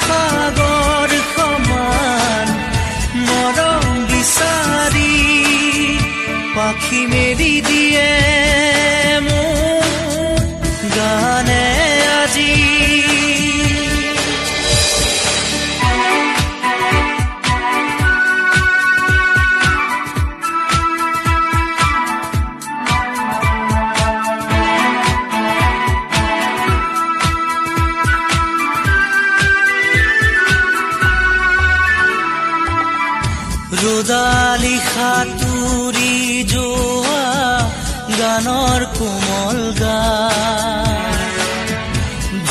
সাগৰ সমান মৰম বিচাৰি পাখি মেলি দিয়ে মোৰ গানে আজি। ৰ'দালি সাঁতুৰি যোৱা গানৰ কোমল গান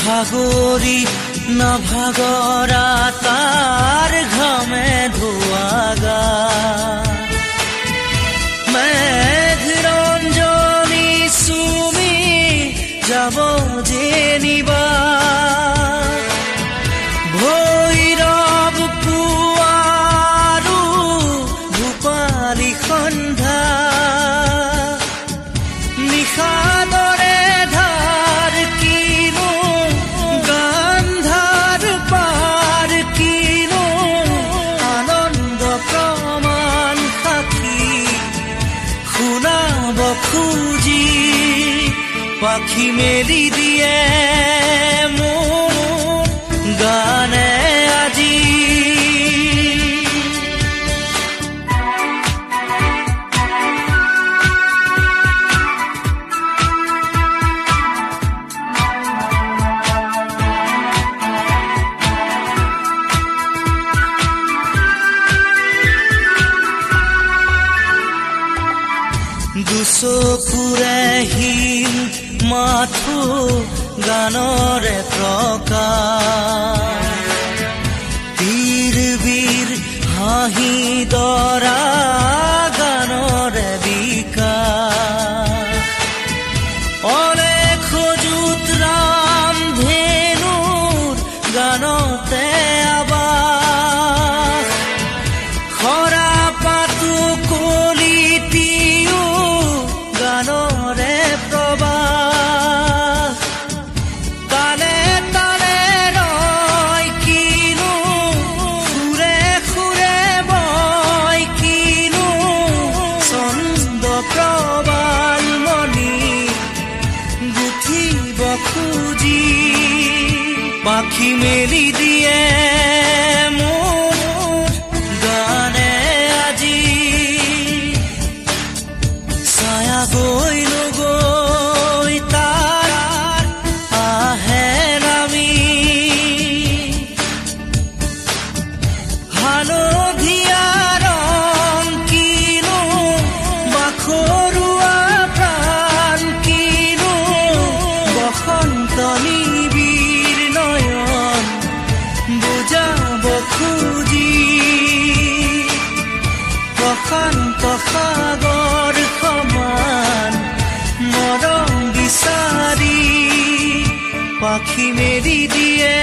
ভাগৰি নাভাগৰা তাৰ ঘামে ধোৱা গান মেঘৰঞ্জনী চুমি যাব যেনিবা ভৈৰৱ সন্ধ্যা নিশাদৰে ধাৰ কিনো গান্ধাৰ পাৰ কিনো আনন্দ প্ৰমাণ সাক্ষী শুনাব খুজি পাখি মেলি দিয়ে মোৰ গানে আজি। দুচকুৰে হীন মাথো গানৰে প্ৰকাশ বীৰ বীৰ হাঁহি দৰা গানৰে বিকাশ অনেক সজুত ৰাম ধেনুৰ গানতে আবাস খৰা পাতো কলিতি গানৰে প্ৰবাহ তালে তালে ৰয় কিনো সুৰে সুৰে বয় কিনো ছন্দ প্ৰবাল মণি গুঠিব খুজি পাখি মেলি দিয়ে মোৰ গানে আজি। ছায়া গৈ নগৈ তাৰ আহে নামি হালধীয়া ৰং কিনো বাখৰুৱা প্ৰাণ কিনো বসন্ত নিবিৰ নয়ন বুজাব খুজি প্ৰশান্ত সাগৰ সমান মৰম বিচাৰি পাখি মেলি দিয়ে